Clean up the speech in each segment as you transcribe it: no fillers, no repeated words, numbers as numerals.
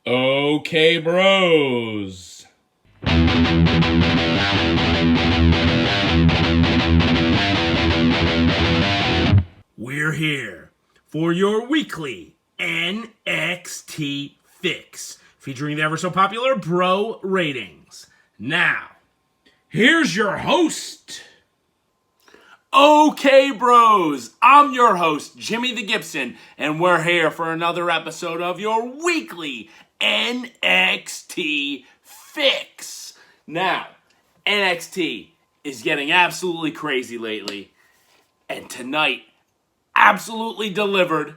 Okay, bros. We're here for your weekly NXT Fix, featuring the ever so popular Bro Ratings. Now, here's your host. Okay, bros, I'm your host, Jimmy the Gibson, and we're here for another episode of your weekly NXT Fix. Now, NXT is getting absolutely crazy lately, and tonight absolutely delivered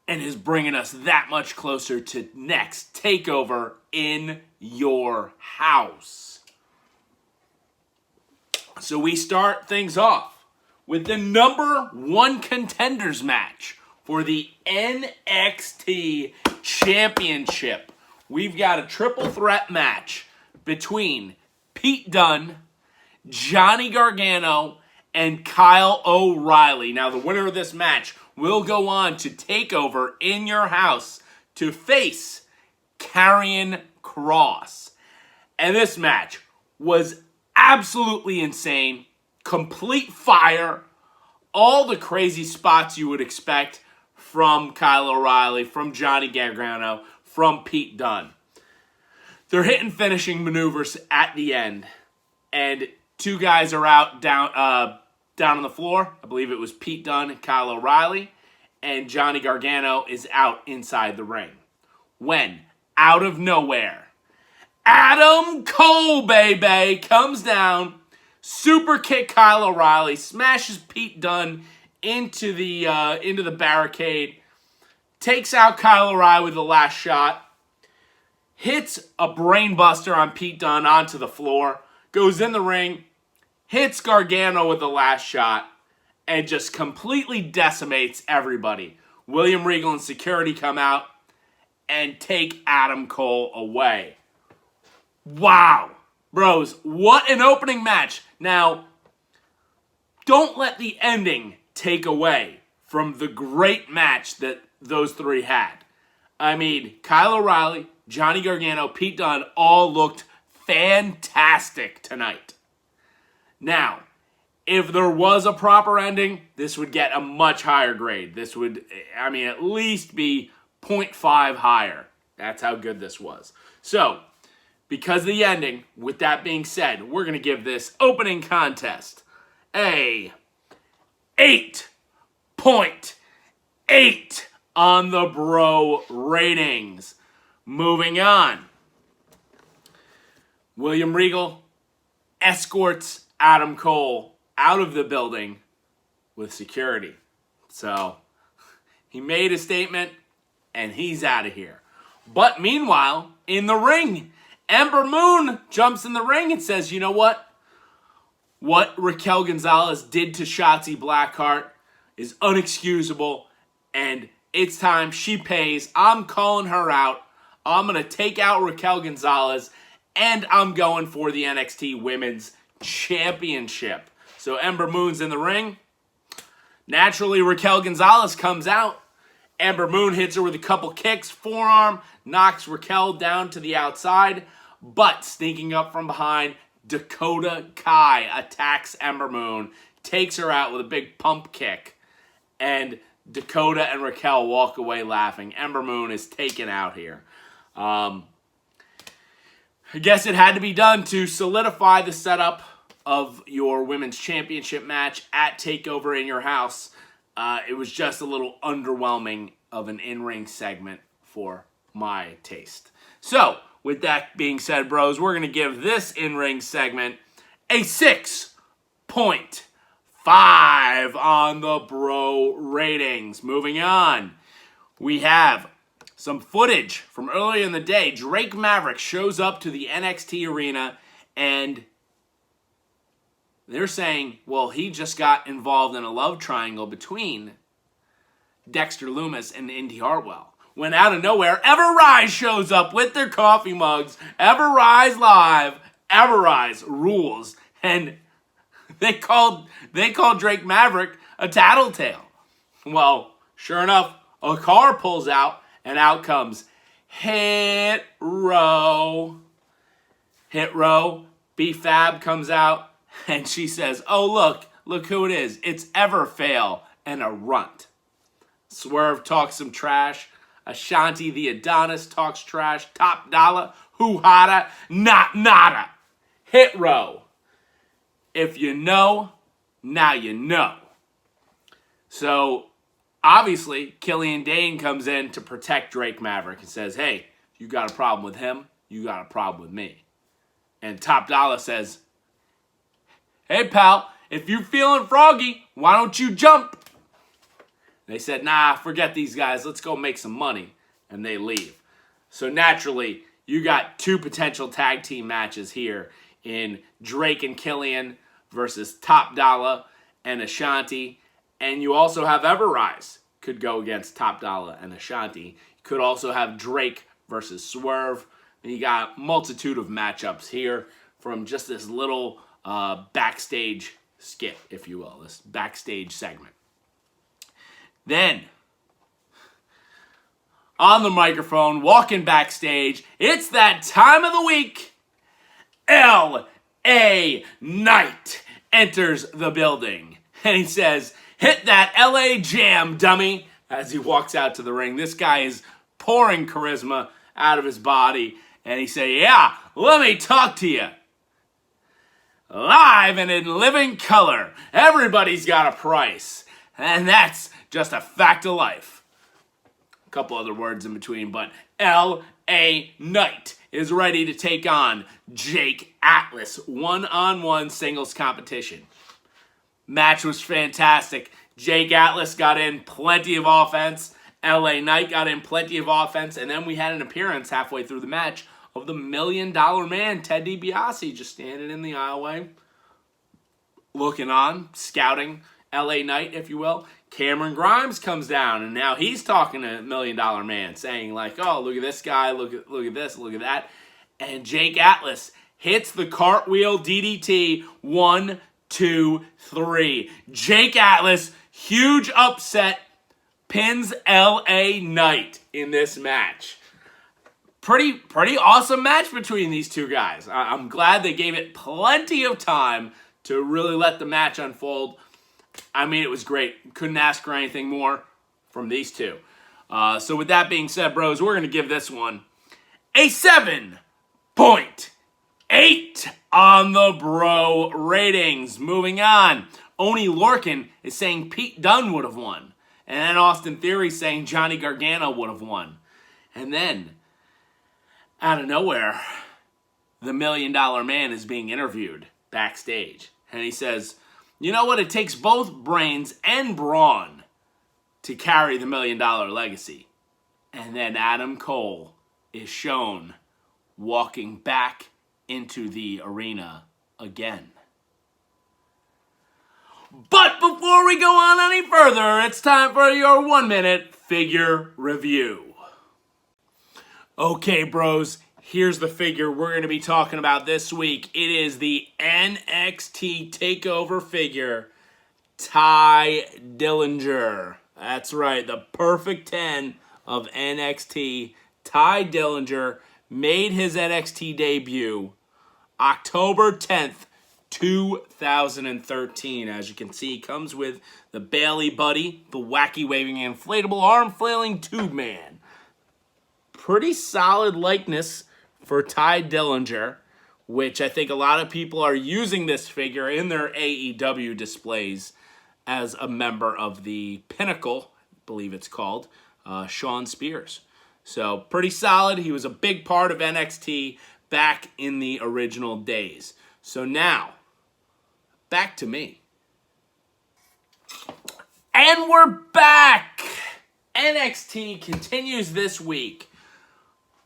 and is bringing us that much closer to next takeover in your house. So we start things off with the number one contenders match for the NXT Championship. We've got a triple threat match between Pete Dunne, Johnny Gargano, and Kyle O'Reilly. Now, the winner of this match will go on to take over in your house to face Karrion Kross. And this match was absolutely insane. Complete fire. All the crazy spots you would expect from Kyle O'Reilly, from Johnny Gargano, from Pete Dunne. They're hitting finishing maneuvers at the end. And two guys are out down on the floor. I believe it was Pete Dunne and Kyle O'Reilly. And Johnny Gargano is out inside the ring. When, out of nowhere, Adam Cole, baby, comes down, super kick Kyle O'Reilly, smashes Pete Dunne into the barricade, takes out Kyle O'Reilly with the last shot, hits a brainbuster on Pete Dunne onto the floor, goes in the ring, hits Gargano with the last shot, and just completely decimates everybody. William Regal and security come out and take Adam Cole away. Wow. Bros, what an opening match. Now, don't let the ending take away from the great match that those three had. I mean, Kyle O'Reilly, Johnny Gargano, Pete Dunne all looked fantastic tonight. Now, if there was a proper ending, this would get a much higher grade. This would, at least be 0.5 higher. That's how good this was. So, because of the ending, with that being said, we're going to give this opening contest a 8.8 on the Bro Ratings. Moving on. William Regal escorts Adam Cole out of the building with security. So, he made a statement, and he's out of here. But meanwhile, in the ring, Ember Moon jumps in the ring and says, you know what? What Raquel Gonzalez did to Shotzi Blackheart is unexcusable, and it's time she pays. I'm calling her out. I'm going to take out Raquel Gonzalez, and I'm going for the NXT Women's Championship. So Ember Moon's in the ring. Naturally, Raquel Gonzalez comes out. Ember Moon hits her with a couple kicks, forearm, knocks Raquel down to the outside, but sneaking up from behind, Dakota Kai attacks Ember Moon, takes her out with a big pump kick, and Dakota and Raquel walk away laughing. Ember Moon is taken out here. I guess it had to be done to solidify the setup of your women's championship match at TakeOver in your house. It was just a little underwhelming of an in-ring segment for my taste. So, with that being said, bros, we're going to give this in-ring segment a 6.5 on the Bro Ratings. Moving on, we have some footage from earlier in the day. Drake Maverick shows up to the NXT arena, and they're saying, well, he just got involved in a love triangle between Dexter Lumis and Indi Hartwell. When out of nowhere, Ever-Rise shows up with their coffee mugs. Ever-Rise live. Ever-Rise rules. And they called Drake Maverick a tattletale. Well, sure enough, a car pulls out, and out comes Hit row. Hit row. B-Fab comes out and she says, oh, look who it is. It's Everfail and a runt. Swerve talks some trash. Ashanti the Adonis talks trash. Top Dollar, who hotta, not nada. Hit row. If you know, now you know. So, obviously, Killian Dane comes in to protect Drake Maverick and says, hey, you got a problem with him, you got a problem with me. And Top Dollar says, hey, pal, if you're feeling froggy, why don't you jump? They said, nah, forget these guys. Let's go make some money. And they leave. So naturally, you got two potential tag team matches here in Drake and Killian versus Top Dollar and Ashanti. And you also have Everrise could go against Top Dollar and Ashanti. You could also have Drake versus Swerve. And you got multitude of matchups here from just this little backstage skit, if you will, this backstage segment. Then, on the microphone, walking backstage, it's that time of the week. L.A. Knight enters the building. And he says, hit that L.A. jam, dummy, as he walks out to the ring. This guy is pouring charisma out of his body. And he said, yeah, let me talk to you. Live and in living color. Everybody's got a price. And that's just a fact of life. A couple other words in between, but L.A. Knight is ready to take on Jake Atlas. One-on-one singles competition. Match was fantastic. Jake Atlas got in plenty of offense. L.A. Knight got in plenty of offense. And then we had an appearance halfway through the match of the $1 Million Man, Ted DiBiase, just standing in the aisleway, looking on, scouting L.A. Knight, if you will. Cameron Grimes comes down, and now he's talking to $1 Million Man, saying like, oh, look at this guy, look at this, look at that. And Jake Atlas hits the cartwheel DDT, 1, 2, 3. Jake Atlas, huge upset, pins L.A. Knight in this match. Pretty awesome match between these two guys. I'm glad they gave it plenty of time to really let the match unfold. I mean, it was great. Couldn't ask for anything more from these two. So with that being said, bros, we're going to give this one a 7.8 on the bro ratings. Moving on. Oni Lorcan is saying Pete Dunne would have won. And then Austin Theory saying Johnny Gargano would have won. And then, out of nowhere, the $1 Million Man is being interviewed backstage. And he says, you know what? It takes both brains and brawn to carry the $1 Million legacy. And then Adam Cole is shown walking back into the arena again. But before we go on any further, it's time for your 1-minute figure review. Okay, bros. Here's the figure we're going to be talking about this week. It is the NXT TakeOver figure, Tye Dillinger. That's right, the perfect 10 of NXT. Tye Dillinger made his NXT debut October 10th, 2013. As you can see, he comes with the Bailey Buddy, the wacky waving inflatable arm flailing tube man. Pretty solid likeness for Tye Dillinger, which I think a lot of people are using this figure in their AEW displays as a member of the Pinnacle, I believe it's called, Shawn Spears. So pretty solid. He was a big part of NXT back in the original days. So now, back to me. And we're back! NXT continues this week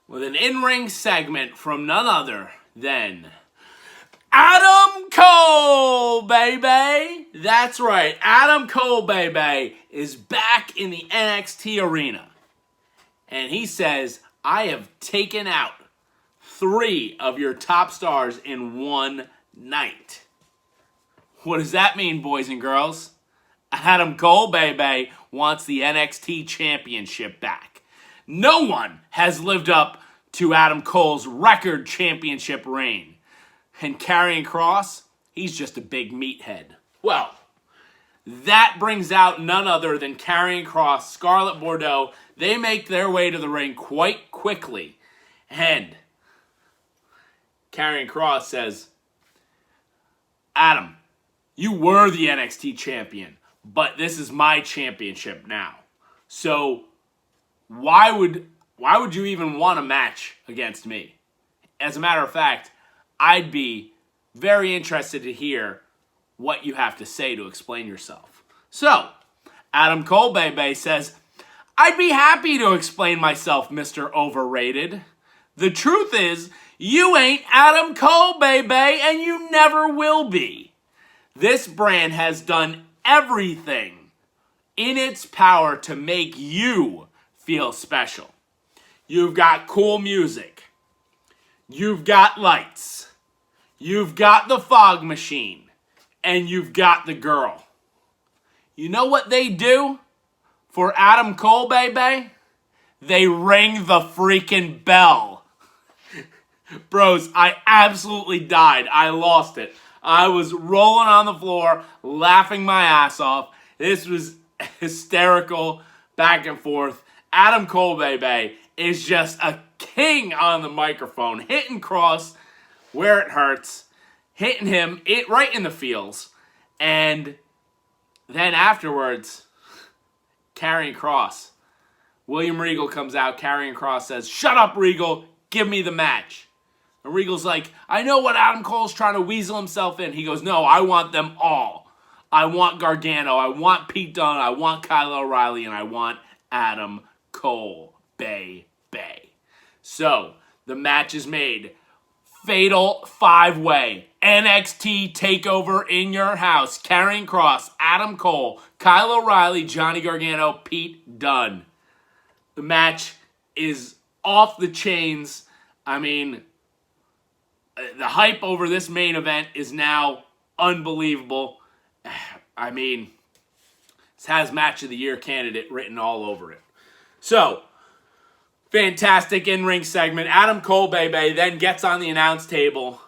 with an in-ring segment from none other than Adam Cole, baby! That's right, Adam Cole, baby, is back in the NXT arena. And he says, I have taken out 3 of your top stars in one night. What does that mean, boys and girls? Adam Cole, baby, wants the NXT Championship back. No one has lived up to Adam Cole's record championship reign. And Karrion Kross, he's just a big meathead. Well, that brings out none other than Karrion Kross, Scarlett Bordeaux. They make their way to the ring quite quickly. And Karrion Kross says, Adam, you were the NXT champion, but this is my championship now. So why would you even want a match against me? As a matter of fact, I'd be very interested to hear what you have to say to explain yourself. So, Adam Cole Bebe says, I'd be happy to explain myself, Mr. Overrated. The truth is, you ain't Adam Cole Bebe, and you never will be. This brand has done everything in its power to make you feel special. You've got cool music. You've got lights. You've got the fog machine. And you've got the girl. You know what they do for Adam Cole, baby? They ring the freaking bell. Bros, I absolutely died. I lost it. I was rolling on the floor, laughing my ass off. This was hysterical, back and forth. Adam Cole, baby, is just a king on the microphone, hitting Kross where it hurts, hitting him right in the feels. And then afterwards, Karrion Kross, William Regal comes out. Karrion Kross says, shut up, Regal. Give me the match. And Regal's like, I know what Adam Cole's trying to weasel himself in. He goes, no, I want them all. I want Gargano. I want Pete Dunne. I want Kyle O'Reilly. And I want Adam Cole. Bay. So, the match is made. Fatal 5-way. NXT TakeOver in your house. Karrion Kross, Adam Cole, Kyle O'Reilly, Johnny Gargano, Pete Dunne. The match is off the chains. I mean, the hype over this main event is now unbelievable. I mean, this has Match of the Year candidate written all over it. So, fantastic in-ring segment. Adam Cole, baby, then gets on the announce table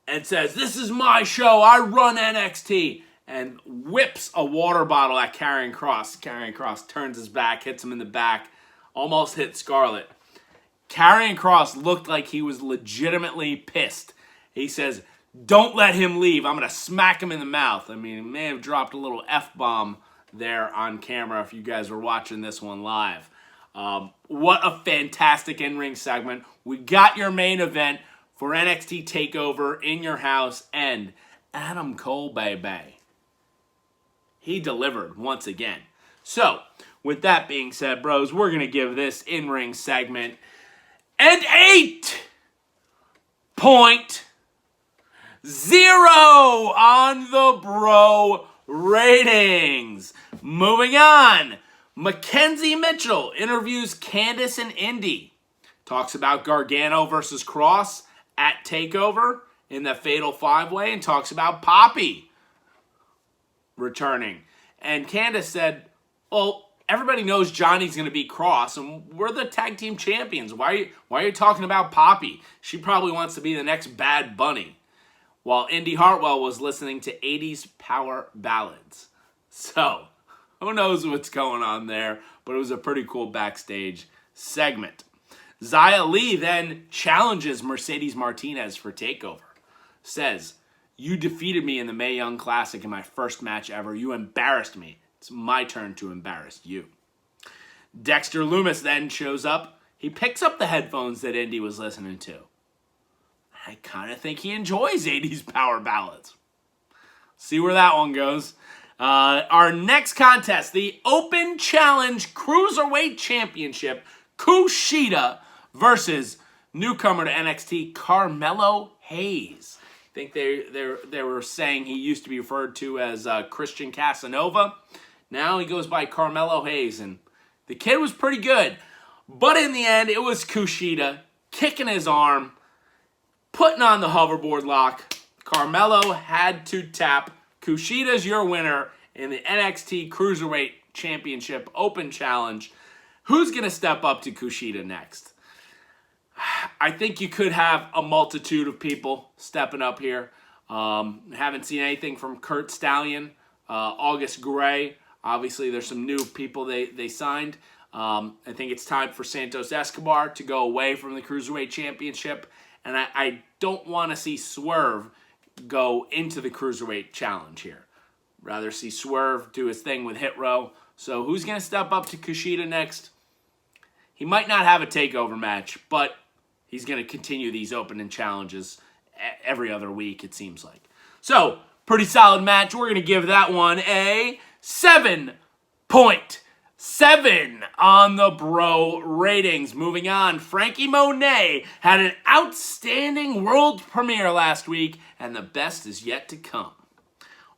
and says, this is my show. I run NXT. And whips a water bottle at Karrion Kross. Karrion Kross turns his back, hits him in the back, almost hit Scarlett. Karrion Kross looked like he was legitimately pissed. He says, don't let him leave. I'm going to smack him in the mouth. I mean, he may have dropped a little F-bomb there on camera if you guys were watching this one live. What a fantastic in-ring segment. We got your main event for NXT TakeOver in your house, and Adam Cole, baby. He delivered once again. So, with that being said, bros, we're going to give this in-ring segment an 8.0 on the bro ratings. Moving on. Mackenzie Mitchell interviews Candice and Indy. Talks about Gargano versus Kross at TakeOver in the Fatal 5-Way, and talks about Poppy returning. And Candice said, well, everybody knows Johnny's going to beat Kross, and we're the tag team champions. Why are you talking about Poppy? She probably wants to be the next Bad Bunny. While Indy Hartwell was listening to 80s power ballads. So, who knows what's going on there, but it was a pretty cool backstage segment. Xia Li then challenges Mercedes Martinez for TakeOver. Says, you defeated me in the Mae Young Classic in my first match ever. You embarrassed me. It's my turn to embarrass you. Dexter Lumis then shows up. He picks up the headphones that Indy was listening to. I kind of think he enjoys 80s power ballads. See where that one goes. Our next contest, the Open Challenge Cruiserweight Championship, Kushida versus newcomer to NXT, Carmelo Hayes. I think they were saying he used to be referred to as Christian Casanova. Now he goes by Carmelo Hayes, and the kid was pretty good. But in the end, it was Kushida kicking his arm, putting on the hoverboard lock. Carmelo had to tap. Kushida's your winner in the NXT Cruiserweight Championship Open Challenge. Who's going to step up to Kushida next? I think you could have a multitude of people stepping up here. Haven't seen anything from Kurt Stallion, August Gray. Obviously, there's some new people they signed. I think it's time for Santos Escobar to go away from the Cruiserweight Championship. And I don't want to see Swerve go into the Cruiserweight Challenge here. Rather see Swerve do his thing with Hit Row. So who's going to step up to Kushida next? He might not have a takeover match, but he's going to continue these opening challenges every other week, it seems like. So, pretty solid match. We're going to give that one a 7.7 on the bro ratings. Moving on, Frankie Monet had an outstanding world premiere last week, and the best is yet to come.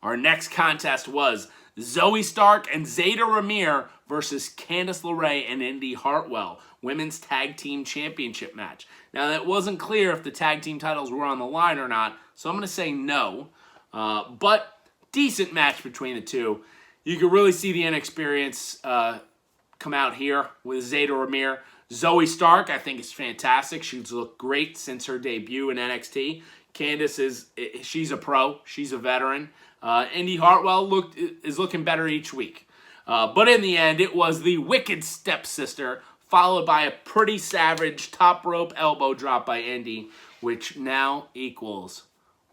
Our next contest was Zoey Stark and Zayda Ramier versus Candice LeRae and Indi Hartwell, Women's Tag Team Championship match. Now, that wasn't clear if the tag team titles were on the line or not, so I'm going to say no. But decent match between the two. You can really see the inexperience come out here with Zayda Ramier. Zoey Stark, I think, is fantastic. She's looked great since her debut in NXT. Candice she's a pro. She's a veteran. Indi Hartwell is looking better each week. But in the end, it was the Wicked Stepsister, followed by a pretty savage top rope elbow drop by Indy, which now equals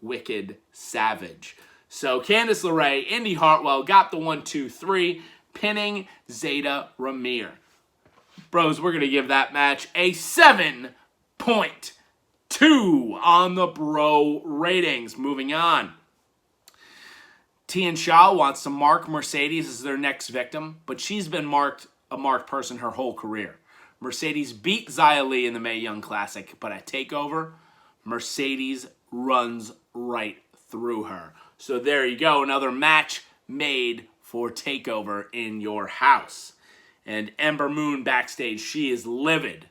Wicked Savage. So Candice LeRae, Indi Hartwell got the 1-2-3, pinning Zayda Ramier. Bros, we're going to give that match a 7.2 on the bro ratings. Moving on. Tian Shaw wants to mark Mercedes as their next victim, but she's been a marked person her whole career. Mercedes beat Xia Li in the Mae Young Classic, but at TakeOver, Mercedes runs right through her. So there you go, another match made for TakeOver in your house. And Ember Moon backstage, she is livid,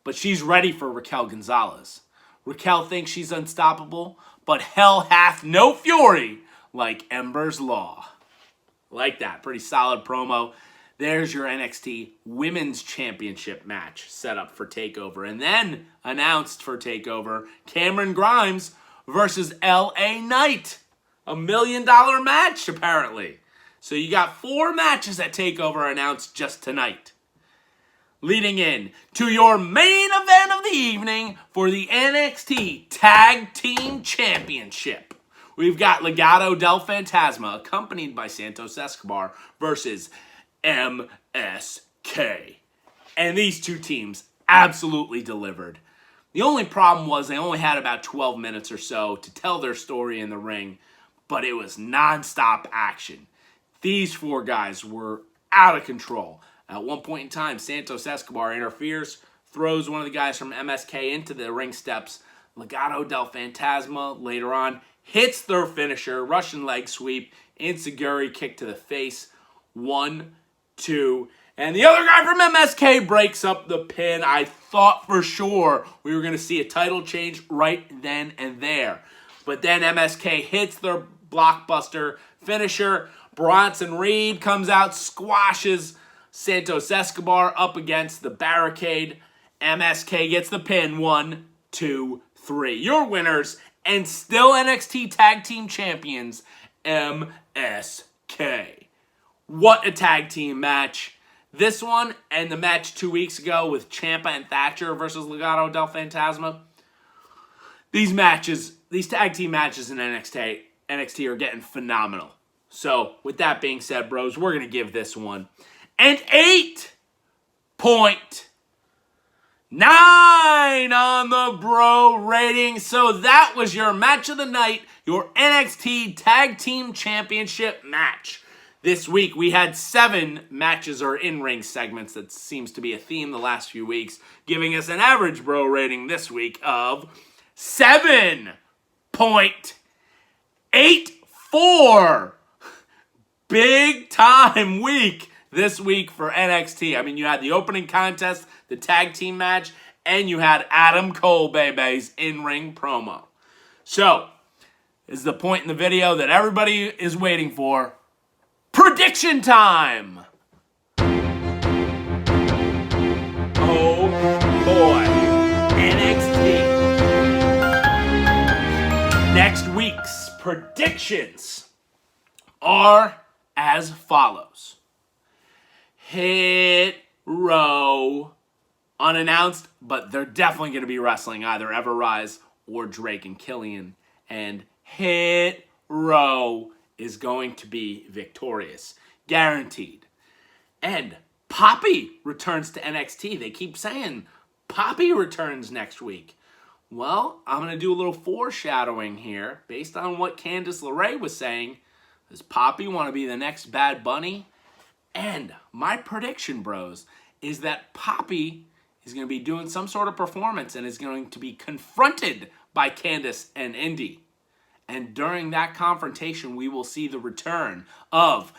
but she's ready for Raquel Gonzalez. Raquel thinks she's unstoppable, but hell hath no fury like Ember's Law. Like that, pretty solid promo. There's your NXT Women's Championship match set up for TakeOver. And then announced for TakeOver, Cameron Grimes versus LA Knight. $1 million match, apparently. So you got 4 matches at TakeOver announced just tonight. Leading in to your main event of the evening for the NXT Tag Team Championship. We've got Legado Del Fantasma, accompanied by Santos Escobar, versus MSK. And these two teams absolutely delivered. The only problem was they only had about 12 minutes or so to tell their story in the ring, but it was non-stop action. These 4 guys were out of control. At one point in time, Santos Escobar interferes, throws one of the guys from MSK into the ring steps. Legado Del Phantasma later on hits their finisher, Russian leg sweep, enziguri kick to the face. 1, 2, and the other guy from MSK breaks up the pin. I thought for sure we were going to see a title change right then and there. But then MSK hits their blockbuster finisher. Bronson Reed comes out, squashes Santos Escobar up against the barricade. MSK gets the pin. 1, 2, 3. Your winners and still NXT Tag Team Champions, MSK. What a tag team match. This one and the match 2 weeks ago with Ciampa and Thatcher versus Legado Del Phantasma. These tag team matches in NXT are getting phenomenal. So, with that being said, bros, we're going to give this one an 8.9 on the bro rating. So that was your match of the night, your NXT Tag Team Championship match. This week, we had 7 matches or in-ring segments. That seems to be a theme the last few weeks, giving us an average bro rating this week of 7.84. Big time week this week for NXT. I mean, you had the opening contest, the tag team match, and you had Adam Cole Bebe's in-ring promo. So, this is the point in the video that everybody is waiting for. Prediction time! predictions are as follows. Hit Row, unannounced, but they're definitely going to be wrestling either Everrise or Drake and Killian. And Hit Row is going to be victorious. Guaranteed. And Poppy returns to NXT. They keep saying Poppy returns next week. Well, I'm going to do a little foreshadowing here. Based on what Candice LeRae was saying, does Poppy want to be the next Bad Bunny? And my prediction, bros, is that Poppy is going to be doing some sort of performance and is going to be confronted by Candice and Indy. And during that confrontation, we will see the return of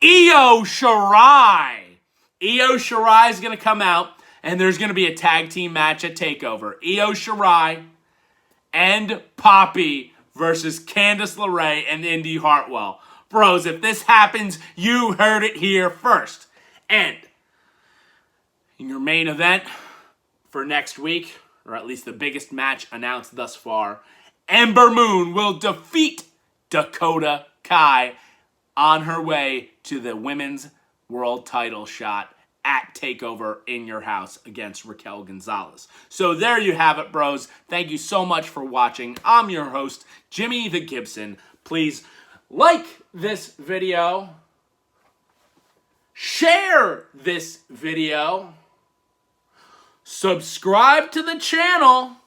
Io Shirai. Io Shirai is going to come out, and there's going to be a tag team match at TakeOver. Io Shirai and Poppy versus Candice LeRae and Indy Hartwell. Bros, if this happens, you heard it here first. And in your main event for next week, or at least the biggest match announced thus far, Ember Moon will defeat Dakota Kai on her way to the women's world title shot at TakeOver in your house against Raquel Gonzalez. So there you have it, bros. Thank you so much for watching. I'm your host, Jimmy the Gibson. Please like this video, share this video, subscribe to the channel,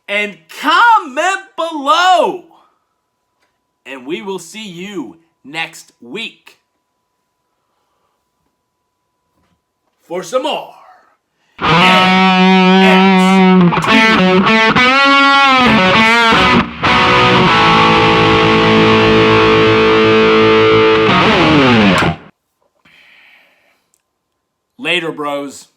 and comment below. And we will see you next week for some more Later, bros.